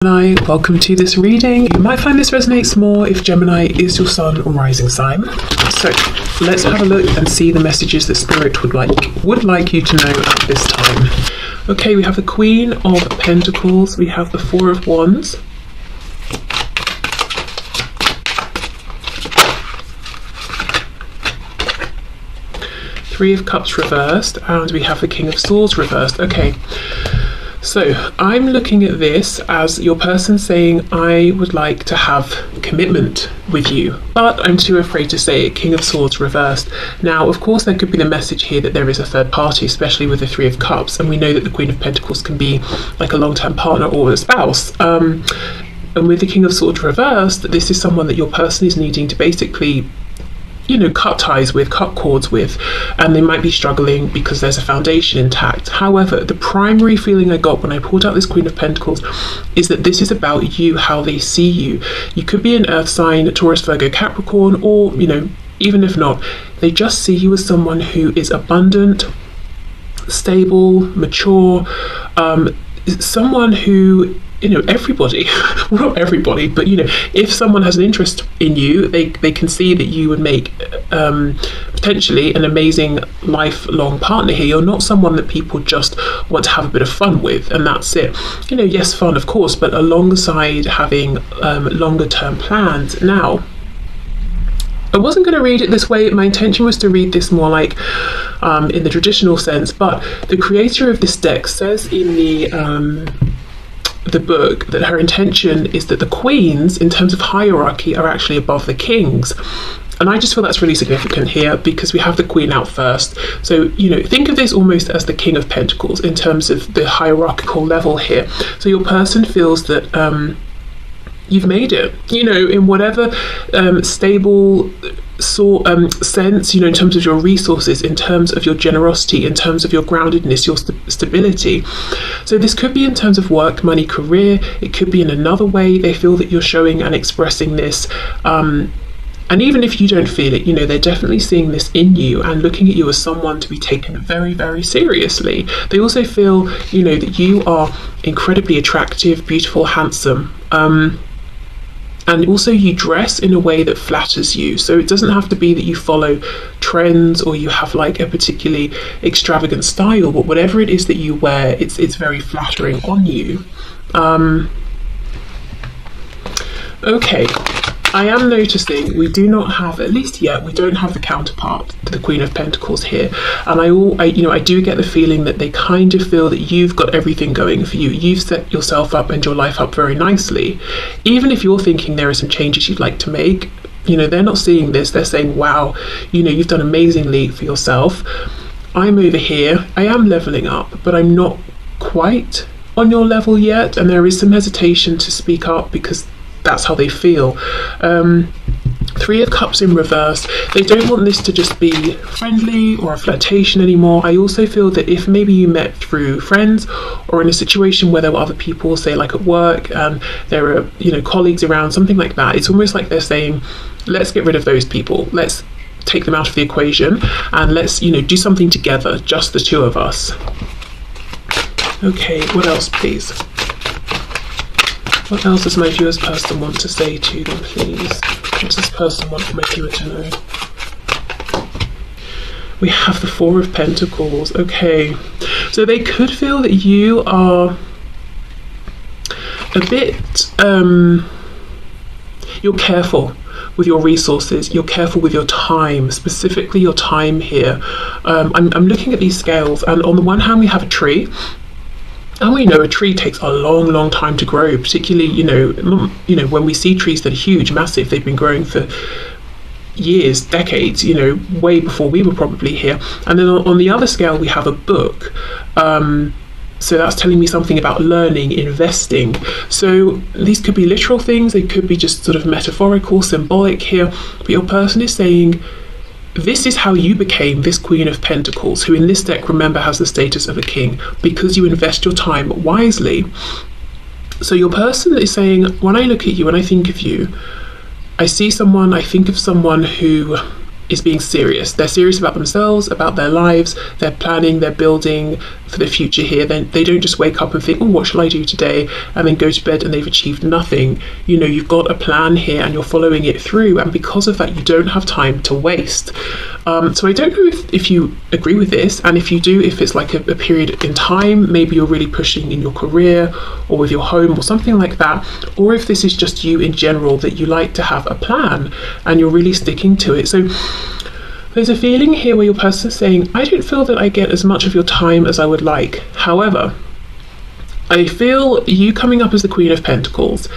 Gemini, welcome to this reading. You might find this resonates more if Gemini is your sun or rising sign. So let's have a look and see the messages that Spirit would like you to know at this time. Okay, we have the Queen of Pentacles, we have the Four of Wands, Three of Cups reversed, and we have the King of Swords reversed. Okay. So I'm looking at this as your person saying, I would like to have commitment with you, but I'm too afraid to say it. King of Swords reversed. Now, of course, there could be the message here that there is a third party, especially with the Three of Cups. And we know that the Queen of Pentacles can be like a long-term partner or a spouse. And with the King of Swords reversed, this is someone that your person is needing to basically cut ties with, cut cords with, and they might be struggling because there's a foundation intact. However, the primary feeling I got when I pulled out this Queen of Pentacles is that this is about you, how they see you. You could be an earth sign, Taurus, Virgo, Capricorn, or, even if not, they just see you as someone who is abundant, stable, mature, someone who everybody, well, not everybody, but if someone has an interest in you, they can see that you would make potentially an amazing lifelong partner here. You're not someone that people just want to have a bit of fun with and that's it. Yes, fun of course, but alongside having longer term plans. Now, I wasn't going to read it this way. My intention was to read this more like in the traditional sense, but the creator of this deck says in the book that her intention is that the queens, in terms of hierarchy, are actually above the kings. And I just feel that's really significant here because we have the Queen out first. So, think of this almost as the King of Pentacles in terms of the hierarchical level here. So your person feels that you've made it, in whatever stable sense, in terms of your resources, in terms of your generosity, in terms of your groundedness, your stability. So this could be in terms of work, money, career. It could be in another way they feel that you're showing and expressing this. And even if you don't feel it, they're definitely seeing this in you and looking at you as someone to be taken very, very seriously. They also feel, that you are incredibly attractive, beautiful, handsome. And also you dress in a way that flatters you. So it doesn't have to be that you follow trends or you have like a particularly extravagant style, but whatever it is that you wear, it's very flattering on you. Okay. I am noticing we do not have, at least yet, we don't have the counterpart to the Queen of Pentacles here. And I do get the feeling that they kind of feel that you've got everything going for you. You've set yourself up and your life up very nicely. Even if you're thinking there are some changes you'd like to make, they're not seeing this. They're saying, wow, you've done amazingly for yourself. I'm over here. I am leveling up, but I'm not quite on your level yet. And there is some hesitation to speak up because that's how they feel. Three of Cups in reverse. They don't want this to just be friendly or a flirtation anymore. I also feel that if maybe you met through friends or in a situation where there were other people, say like at work, and there are colleagues around, something like that, it's almost like they're saying, let's get rid of those people. Let's take them out of the equation and let's do something together, just the two of us. Okay, what else, please? What else does my viewer's person want to say to them, please? What does this person want my viewer to know? We have the Four of Pentacles. Okay, so they could feel that you are a bit, you're careful with your resources, you're careful with your time, specifically your time here. I'm looking at these scales, and on the one hand we have a tree. And we know a tree takes a long, long time to grow, particularly, when we see trees that are huge, massive, they've been growing for years, decades, way before we were probably here. And then on the other scale, we have a book. So that's telling me something about learning, investing. So these could be literal things. They could be just sort of metaphorical, symbolic here. But your person is saying, this is how you became this Queen of Pentacles, who in this deck, remember, has the status of a king, because you invest your time wisely. So your person is saying, when I look at you, when I think of you, I think of someone who is being serious. They're serious about themselves, about their lives, they're planning, they're building, for the future here. Then they don't just wake up and think, oh, what shall I do today, and then go to bed and they've achieved nothing. You know, you've got a plan here and you're following it through, and because of that you don't have time to waste. So I don't know if you agree with this, and if you do, if it's like a period in time, maybe you're really pushing in your career or with your home or something like that, or if this is just you in general, that you like to have a plan and you're really sticking to it. So there's a feeling here where your person is saying, I don't feel that I get as much of your time as I would like. However, I feel you coming up as the Queen of Pentacles,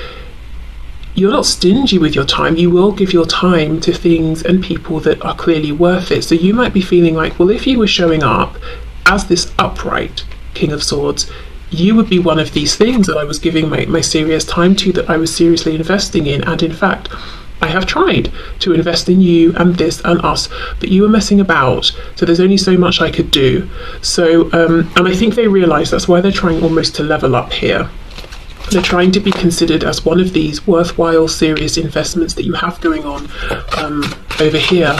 you're not stingy with your time. You will give your time to things and people that are clearly worth it. So you might be feeling like, well, if you were showing up as this upright King of Swords, you would be one of these things that I was giving my serious time to, that I was seriously investing in. And in fact, I have tried to invest in you and this and us, but you were messing about, so there's only so much I could do. So and I think they realise that's why they're trying almost to level up here. They're trying to be considered as one of these worthwhile, serious investments that you have going on over here.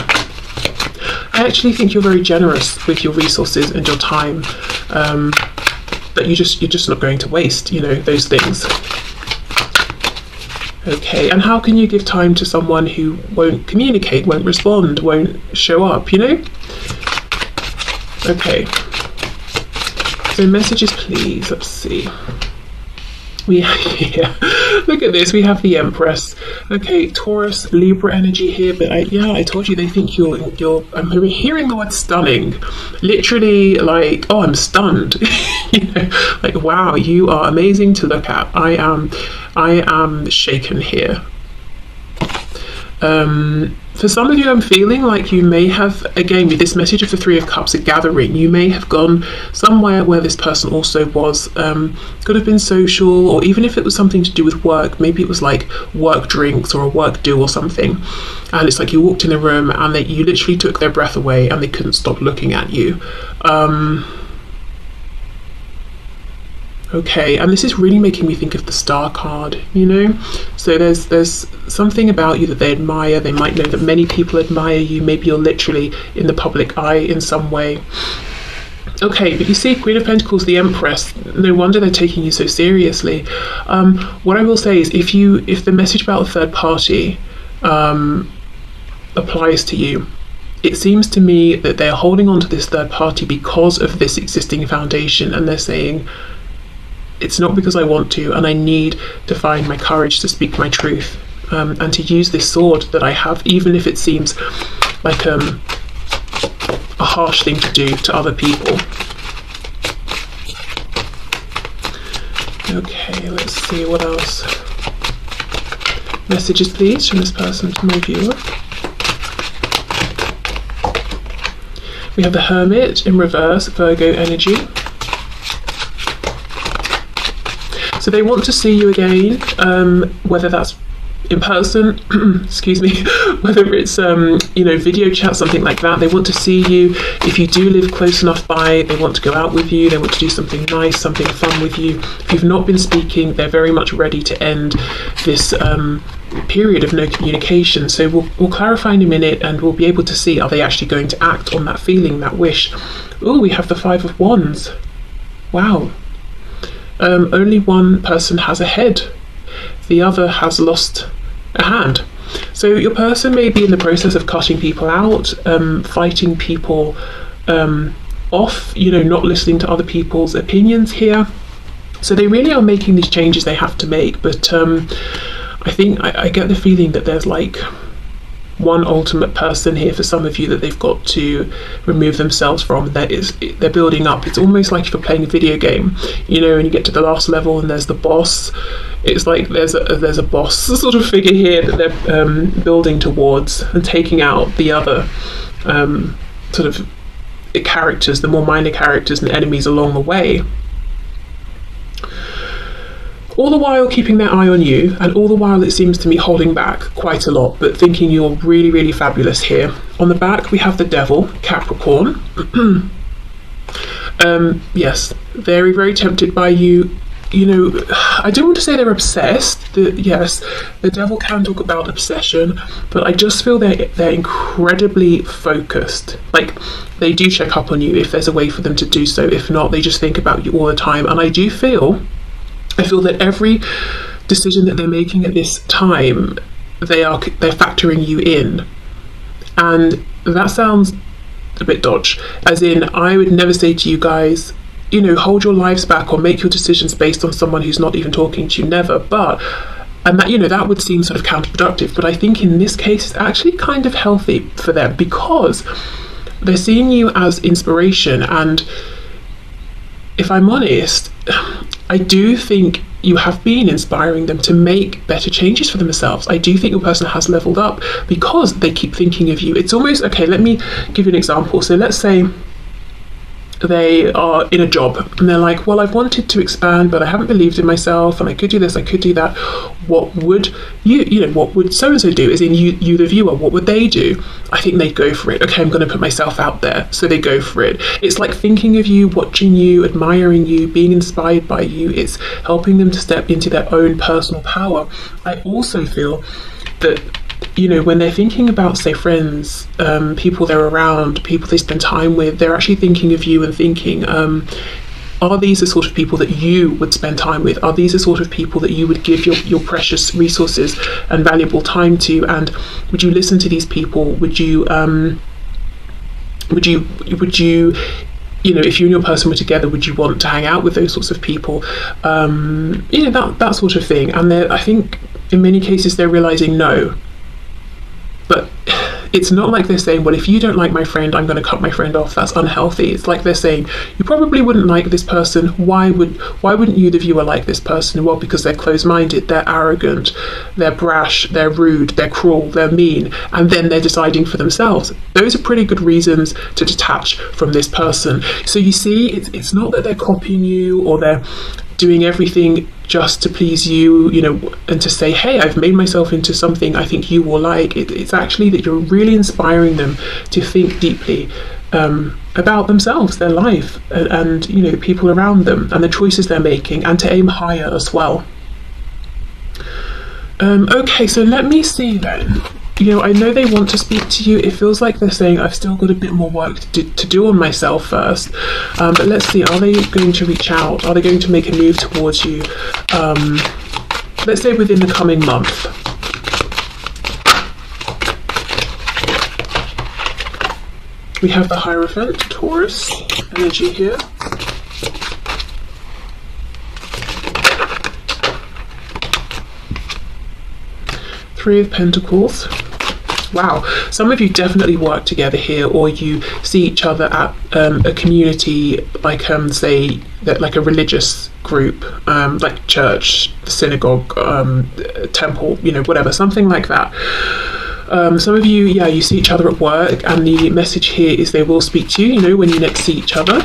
I actually think you're very generous with your resources and your time, but you're just not going to waste, you know, those things. Okay, and how can you give time to someone who won't communicate, won't respond, won't show up, you know? Okay, so messages please. Let's see. Yeah, look at this, we have the Empress. Okay, Taurus, Libra energy here, but I told you they think you're I'm hearing the word stunning, literally, like, oh, I'm stunned. You know, like, wow, you are amazing to look at. I am shaken here. For some of you, I'm feeling like you may have, again, with this message of the Three of Cups, a gathering, you may have gone somewhere where this person also was, could have been social, or even if it was something to do with work, maybe it was like work drinks or a work do or something, and it's like you walked in a room and you literally took their breath away and they couldn't stop looking at you. Okay, and this is really making me think of the Star card, you know? So there's something about you that they admire. They might know that many people admire you. Maybe you're literally in the public eye in some way. Okay, but you see, Queen of Pentacles, the Empress, no wonder they're taking you so seriously. What I will say is, if the message about a third party applies to you, it seems to me that they're holding on to this third party because of this existing foundation, and they're saying, it's not because I want to, and I need to find my courage to speak my truth, and to use this sword that I have, even if it seems like a harsh thing to do to other people. Okay, let's see what else. Messages please from this person to my viewer. We have the Hermit in reverse, Virgo energy. So they want to see you again, whether that's in person, excuse me, whether it's video chat, something like that. They want to see you. If you do live close enough by, they want to go out with you. They want to do something nice, something fun with you. If you've not been speaking, they're very much ready to end this period of no communication. So we'll clarify in a minute, and we'll be able to see, are they actually going to act on that feeling, that wish. Oh, we have the Five of Wands. Wow. Only one person has a head, the other has lost a hand. So your person may be in the process of cutting people out, fighting people off, not listening to other people's opinions here. So they really are making these changes they have to make, but I think I get the feeling that there's like one ultimate person here for some of you that they've got to remove themselves from. They're building up. It's almost like if you're playing a video game, and you get to the last level and there's the boss. It's like there's a boss sort of figure here that they're building towards, and taking out the other sort of characters, the more minor characters and enemies along the way. All the while keeping their eye on you, and all the while it seems to me holding back quite a lot, but thinking you're really, really fabulous here. On the back we have the Devil, Capricorn. Yes, very, very tempted by you, I don't want to say they're obsessed. Yes, the devil can talk about obsession, but I just feel they're incredibly focused. Like, they do check up on you if there's a way for them to do so. If not, they just think about you all the time. And I feel that every decision that they're making at this time, they're factoring you in. And that sounds a bit dodge, as in, I would never say to you guys, hold your lives back or make your decisions based on someone who's not even talking to you, never. And that, that would seem sort of counterproductive, but I think in this case it's actually kind of healthy for them, because they're seeing you as inspiration. And if I'm honest, I do think you have been inspiring them to make better changes for themselves. I do think your person has leveled up because they keep thinking of you. It's almost, okay, let me give you an example. So let's say they are in a job and they're like, well, I've wanted to expand, but I haven't believed in myself, and I could do this, I could do that. What would what would so-and-so do? As in, you the viewer, what would they do? I think they'd go for it. Okay, I'm going to put myself out there. So they go for it. It's like thinking of you, watching you, admiring you, being inspired by you. It's helping them to step into their own personal power. I also feel that, when they're thinking about, say, friends, people they're around, people they spend time with, they're actually thinking of you and thinking, are these the sort of people that you would spend time with? Are these the sort of people that you would give your precious resources and valuable time to? And would you listen to these people? Would you if you and your person were together, would you want to hang out with those sorts of people? That sort of thing. And I think in many cases they're realizing no. But it's not like they're saying, well, if you don't like my friend, I'm going to cut my friend off. That's unhealthy. It's like they're saying, you probably wouldn't like this person. Why wouldn't you, the viewer, like this person? Well, because they're closed-minded, they're arrogant, they're brash, they're rude, they're cruel, they're mean, and then they're deciding for themselves. Those are pretty good reasons to detach from this person. So you see, it's not that they're copying you or they're doing everything just to please you, and to say, hey, I've made myself into something I think you will like. It's actually that you're really inspiring them to think deeply about themselves, their life, and the people around them and the choices they're making, and to aim higher as well. Okay, so let me see then. I know they want to speak to you. It feels like they're saying, I've still got a bit more work to do on myself first. But let's see, are they going to reach out? Are they going to make a move towards you? Let's say within the coming month. We have the Hierophant, Taurus energy here. Three of Pentacles. Wow, some of you definitely work together here, or you see each other at a community, like say that, like a religious group, like church, synagogue, temple, whatever, something like that. Some of you, you see each other at work, and the message here is they will speak to you, when you next see each other.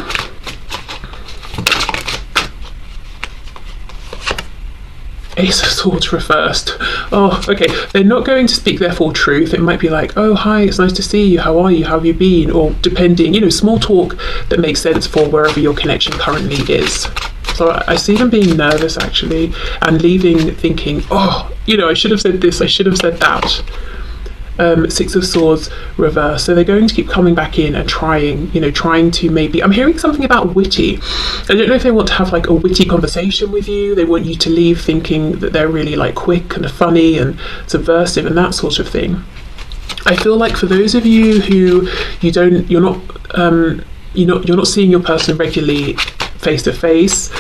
Ace of Swords reversed. Oh, okay. They're not going to speak their full truth. It might be like, oh, hi, it's nice to see you. How are you? How have you been? Or depending, small talk that makes sense for wherever your connection currently is. So I see them being nervous, actually, and leaving thinking, oh, I should have said this, I should have said that. Six of Swords reverse. So they're going to keep coming back in and trying to maybe, I'm hearing something about witty. I don't know if they want to have like a witty conversation with you. They want you to leave thinking that they're really like quick and funny and subversive and that sort of thing. I feel like for those of you who you're not seeing your person regularly face to face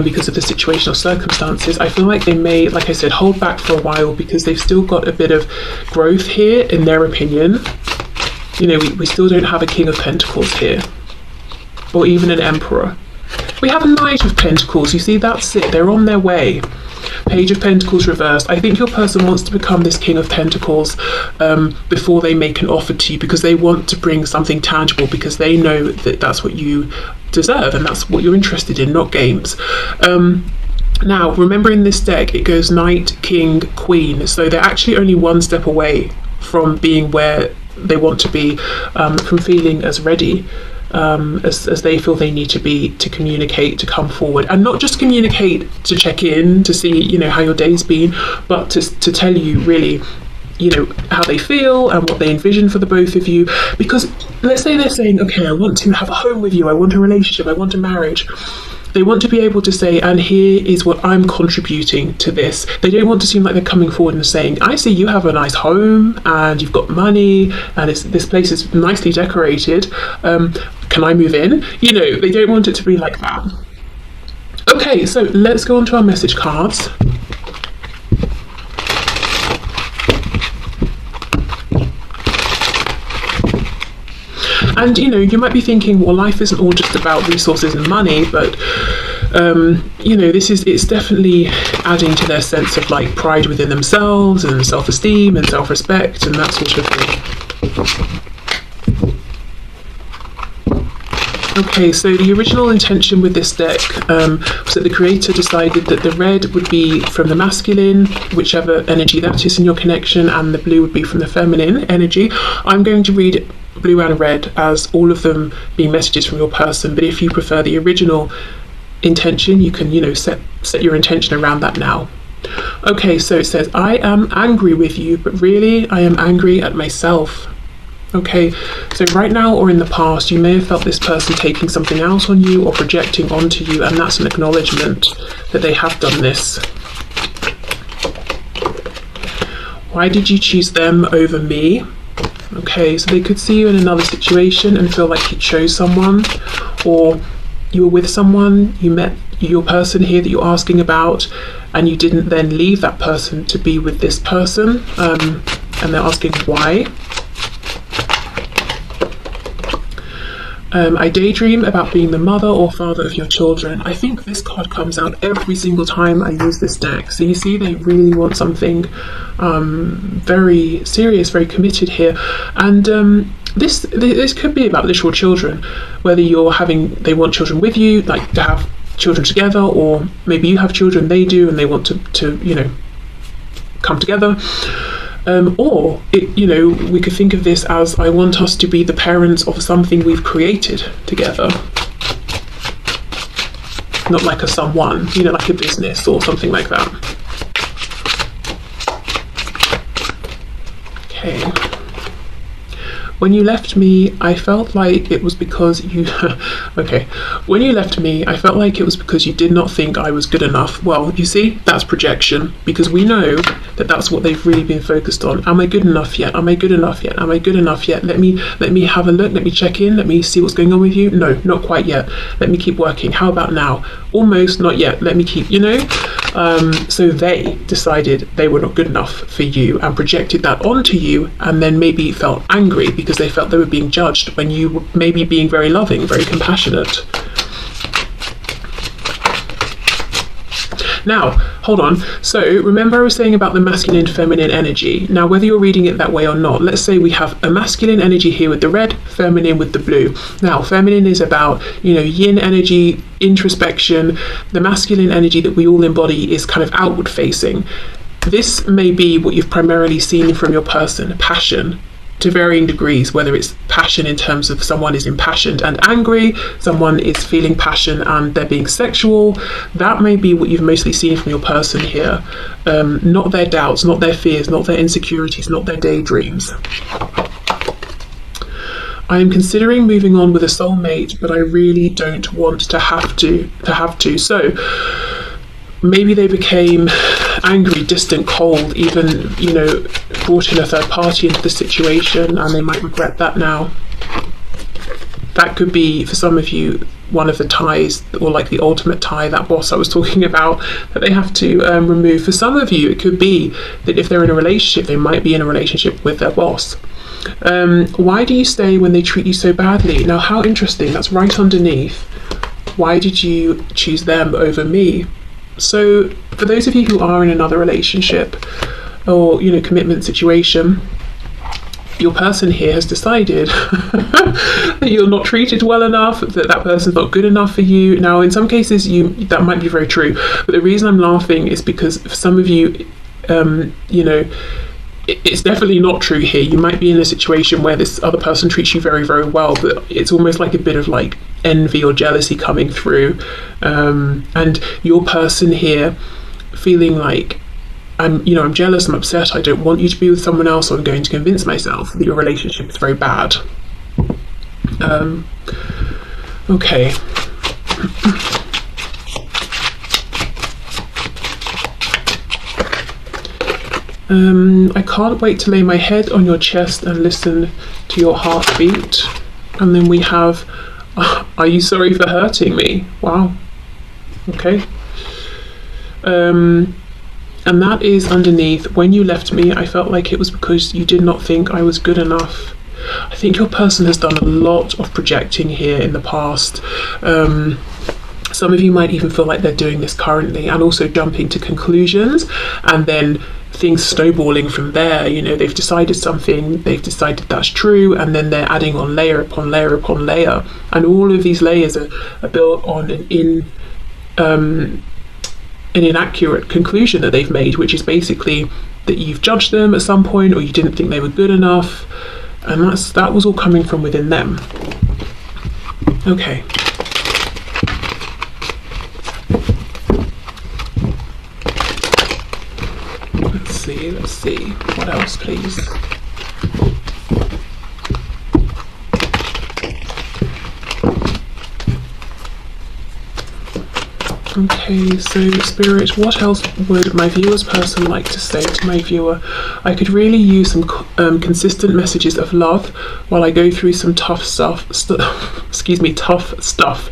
because of the situational circumstances, I feel like they may, like I said, hold back for a while because they've still got a bit of growth here, in their opinion. We still don't have a King of Pentacles here, or even an Emperor. We have a Knight of Pentacles. You see, that's it. They're on their way. Page of Pentacles reversed. I think your person wants to become this King of Pentacles before they make an offer to you, because they want to bring something tangible, because they know that that's what you deserve and that's what you're interested in, not games. Now, remember, in this deck it goes Knight, King, Queen, so they're actually only one step away from being where they want to be, from feeling as ready. as they feel they need to be, to communicate, to come forward, and not just communicate to check in, to see, you know, how your day's been, but to tell you really, you know, how they feel and what they envision for the both of you. Because let's say they're saying, okay, I want to have a home with you, I want a relationship, I want a marriage. They want to be able to say, and here is what I'm contributing to this. They don't want to seem like they're coming forward and saying, I see you have a nice home and you've got money and this place is nicely decorated. Can I move in? You know, they don't want it to be like that. Okay, so let's go on to our message cards. And, you know, you might be thinking, well, life isn't all just about resources and money, but, you know, it's definitely adding to their sense of like pride within themselves and self-esteem and self-respect and that sort of thing. Okay, so the original intention with this deck was that the creator decided that the red would be from the masculine, whichever energy that is in your connection, and the blue would be from the feminine energy. I'm going to read blue and red as all of them being messages from your person, but if you prefer the original intention, you can, you know, set your intention around that now. Okay, so it says, I am angry with you, but really I am angry at myself. Okay, so right now or in the past, you may have felt this person taking something out on you or projecting onto you, and that's an acknowledgement that they have done this. Why did you choose them over me? Okay, so they could see you in another situation and feel like you chose someone, or you were with someone, you met your person here that you're asking about, and you didn't then leave that person to be with this person, and they're asking why. I daydream about being the mother or father of your children. I think this card comes out every single time I use this deck. So you see, they really want something very serious, very committed here. And this could be about literal children, whether they want children with you, like to have children together, or maybe you have children, they do, and they want to you know, come together. Or, you know, we could think of this as, I want us to be the parents of something we've created together. Not like a someone, you know, like a business or something like that. Okay. When you left me, I felt like it was because you... Okay. When you left me, I felt like it was because you did not think I was good enough. Well, you see, that's projection, because we know that that's what they've really been focused on. Am I good enough yet? Am I good enough yet? Am I good enough yet? Let me have a look. Let me check in. Let me see what's going on with you. No, not quite yet. Let me keep working. How about now? Almost, not yet. Let me keep, you know? So they decided they were not good enough for you and projected that onto you, and then maybe felt angry because they felt they were being judged when you were maybe being very loving, very compassionate. Now, hold on. So remember I was saying about the masculine feminine energy. Now, whether you're reading it that way or not, let's say we have a masculine energy here with the red, feminine with the blue. Now, feminine is about, you know, yin energy, introspection. The masculine energy that we all embody is kind of outward facing. This may be what you've primarily seen from your person, passion, to varying degrees, whether it's passion in terms of someone is impassioned and angry, someone is feeling passion and they're being sexual. That may be what you've mostly seen from your person here. Not their doubts, not their fears, not their insecurities, not their daydreams. I am considering moving on with a soulmate, but I really don't want to have to. So maybe they became angry, distant, cold, even, you know, brought in a third party into the situation, and they might regret that now. That could be, for some of you, one of the ties, or like the ultimate tie, that boss I was talking about, that they have to remove. For some of you, it could be that if they're in a relationship, they might be in a relationship with their boss. Why do you stay when they treat you so badly? Now, how interesting, that's right underneath. Why did you choose them over me? So for those of you who are in another relationship or, you know, commitment situation, your person here has decided that you're not treated well enough, that person's not good enough for you. Now, in some cases, that might be very true, but the reason I'm laughing is because for some of you, you know, it's definitely not true here. You might be in a situation where this other person treats you very, very well, but it's almost like a bit of like envy or jealousy coming through, and your person here feeling like, I'm jealous, I'm upset, I don't want you to be with someone else, so I'm going to convince myself that your relationship is very bad. Okay. I can't wait to lay my head on your chest and listen to your heartbeat. And then we have, are you sorry for hurting me? Wow. Okay. And that is underneath, when you left me, I felt like it was because you did not think I was good enough. I think your person has done a lot of projecting here in the past. Some of you might even feel like they're doing this currently, and also jumping to conclusions and then things snowballing from there. They've decided something, they've decided that's true, and then they're adding on layer upon layer upon layer. And all of these layers are built on an inaccurate conclusion that they've made, which is basically that you've judged them at some point, or you didn't think they were good enough, and that was all coming from within them. Okay. Let's see. What else, please? Okay, so Spirit, what else would my viewer's person like to say to my viewer? I could really use some consistent messages of love while I go through some tough stuff. Tough stuff.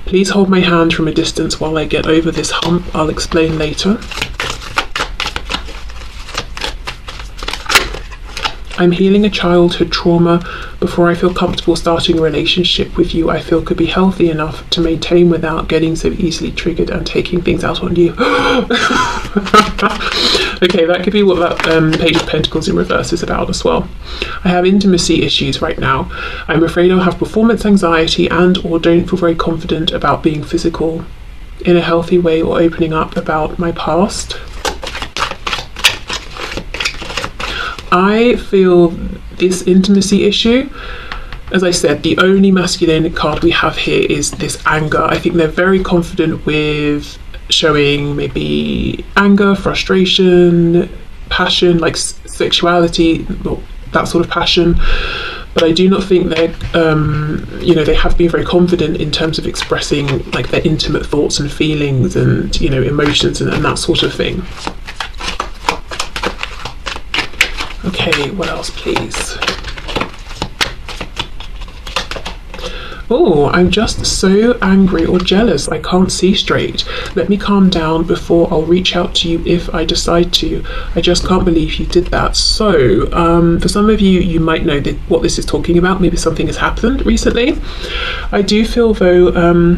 Please hold my hand from a distance while I get over this hump. I'll explain later. I'm healing a childhood trauma before I feel comfortable starting a relationship with you. I feel could be healthy enough to maintain without getting so easily triggered and taking things out on you. Okay, that could be what that Page of Pentacles in reverse is about as well. I have intimacy issues right now. I'm afraid I'll have performance anxiety and or don't feel very confident about being physical in a healthy way or opening up about my past. I feel this intimacy issue, as I said, the only masculine card we have here is this anger. I think they're very confident with showing maybe anger, frustration, passion, like sexuality, that sort of passion. But I do not think they're, they have been very confident in terms of expressing like their intimate thoughts and feelings and, emotions and that sort of thing. Okay, what else, please? Oh, I'm just so angry or jealous. I can't see straight. Let me calm down before I'll reach out to you if I decide to. I just can't believe you did that. So, for some of you, you might know what this is talking about. Maybe something has happened recently. I do feel, though,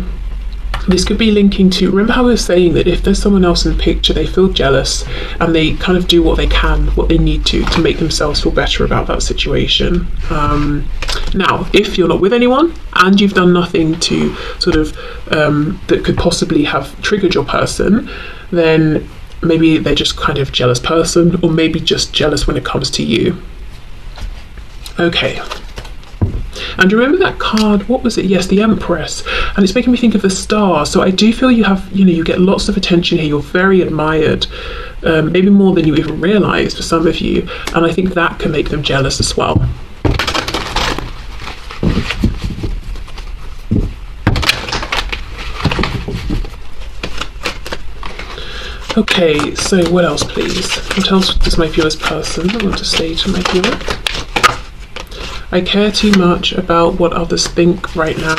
this could be linking to, remember how I was saying that if there's someone else in the picture, they feel jealous and they kind of do what they can, what they need to make themselves feel better about that situation. Now, if you're not with anyone and you've done nothing to sort of, that could possibly have triggered your person, then maybe they're just kind of jealous person, or maybe just jealous when it comes to you. Okay. And remember that card, what was it? Yes, the Empress. And it's making me think of the star. So I do feel you have, you get lots of attention here. You're very admired, maybe more than you even realised for some of you. And I think that can make them jealous as well. Okay, so what else, please? What else does my viewer's person want to say to my viewer? I care too much about what others think right now.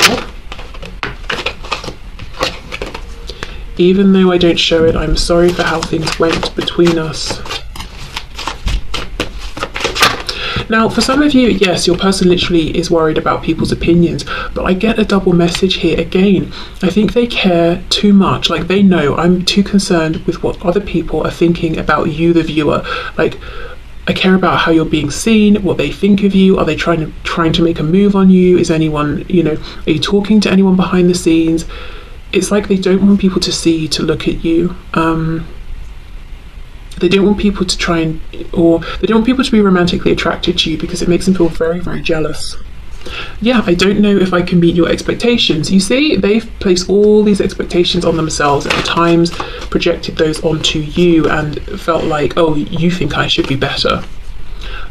Even though I don't show it, I'm sorry for how things went between us. Now, for some of you, yes, your person literally is worried about people's opinions, but I get a double message here again. I think they care too much. Like, they know I'm too concerned with what other people are thinking about you, the viewer. Like, I care about how you're being seen, what they think of you. Are they trying to make a move on you? Is anyone, are you talking to anyone behind the scenes? It's like they don't want people to see, to look at you. they don't want people to try and, or they don't want people to be romantically attracted to you because it makes them feel very, very jealous. Yeah, I don't know if I can meet your expectations. You see, they've placed all these expectations on themselves and at times projected those onto you and felt like, oh, you think I should be better.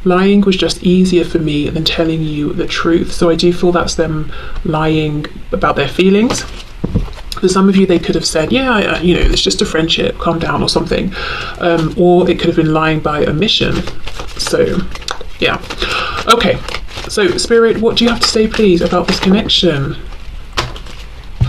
Lying was just easier for me than telling you the truth. So I do feel that's them lying about their feelings. For some of you, they could have said, yeah, you know, it's just a friendship, calm down or something. Or it could have been lying by omission. So, yeah. Okay, so Spirit, what do you have to say, please, about this connection?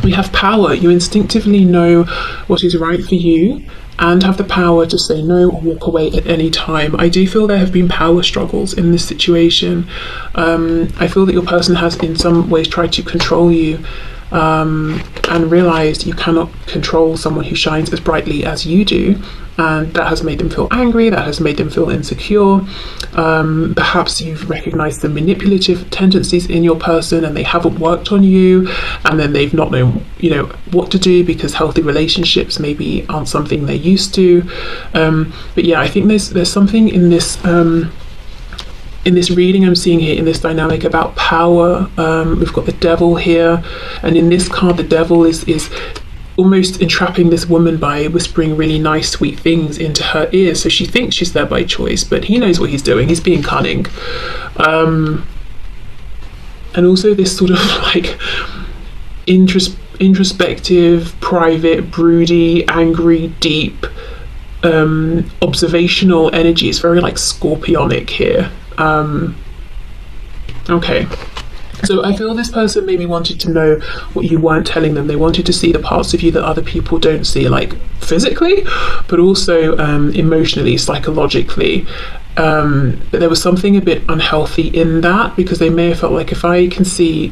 We have power. You instinctively know what is right for you and have the power to say no or walk away at any time. I do feel there have been power struggles in this situation. I feel that your person has in some ways tried to control you and realised you cannot control someone who shines as brightly as you do, and that has made them feel angry, that has made them feel insecure. Perhaps you've recognised the manipulative tendencies in your person and they haven't worked on you, and then they've not known, you know, what to do because healthy relationships maybe aren't something they're used to. But yeah, I think there's something in this reading I'm seeing here, in this dynamic about power. We've got the devil here, and in this card the devil is almost entrapping this woman by whispering really nice sweet things into her ears, so she thinks she's there by choice, but he knows what he's doing. He's being cunning. And also this sort of like introspective, private, broody, angry, deep, observational energy. It's very like scorpionic here. Okay, so I feel this person maybe wanted to know what you weren't telling them. They wanted to see the parts of you that other people don't see, like physically, but also emotionally, psychologically. But there was something a bit unhealthy in that, because they may have felt like, if I can see,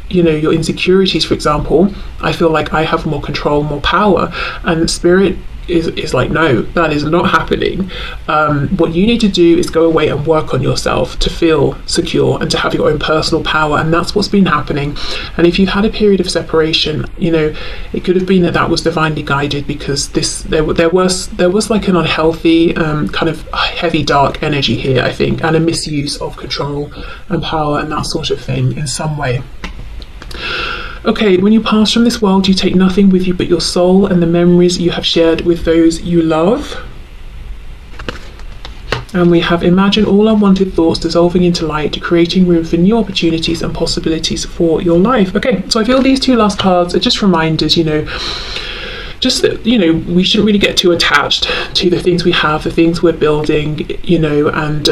you know, your insecurities, for example, I feel like I have more control, more power. And Spirit is like, no, that is not happening. What you need to do is go away and work on yourself to feel secure and to have your own personal power, and that's what's been happening. And if you've had a period of separation, you know, it could have been that was divinely guided, because there was like an unhealthy kind of heavy dark energy here, I think, and a misuse of control and power and that sort of thing in some way. Okay, when you pass from this world, you take nothing with you but your soul and the memories you have shared with those you love. And we have imagine all unwanted thoughts dissolving into light, creating room for new opportunities and possibilities for your life. Okay, so I feel these two last cards are just reminders, you know, just that, you know, we shouldn't really get too attached to the things we have, the things we're building, you know, and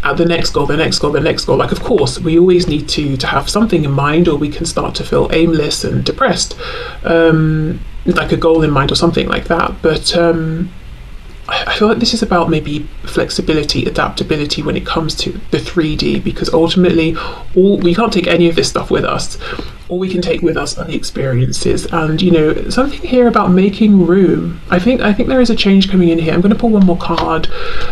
at the next goal, the next goal, the next goal. Like, of course, we always need to have something in mind, or we can start to feel aimless and depressed, like a goal in mind or something like that. But I feel like this is about maybe flexibility, adaptability when it comes to the 3D, because ultimately we can't take any of this stuff with us. All we can take with us are the experiences. And, you know, something here about making room. I think there is a change coming in here. I'm going to pull one more card,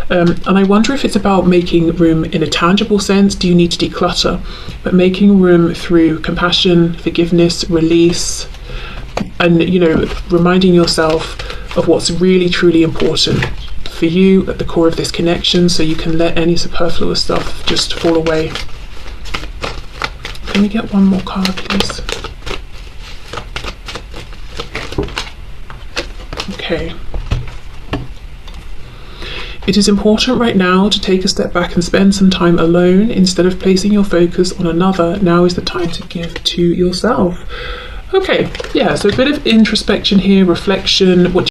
and I wonder if it's about making room in a tangible sense. Do you need to declutter? But making room through compassion, forgiveness, release, and, you know, reminding yourself of what's really truly important for you at the core of this connection, so you can let any superfluous stuff just fall away. Can we get one more card, please? Okay. It is important right now to take a step back and spend some time alone. Instead of placing your focus on another, now is the time to give to yourself. Okay, yeah, so a bit of introspection here, reflection, what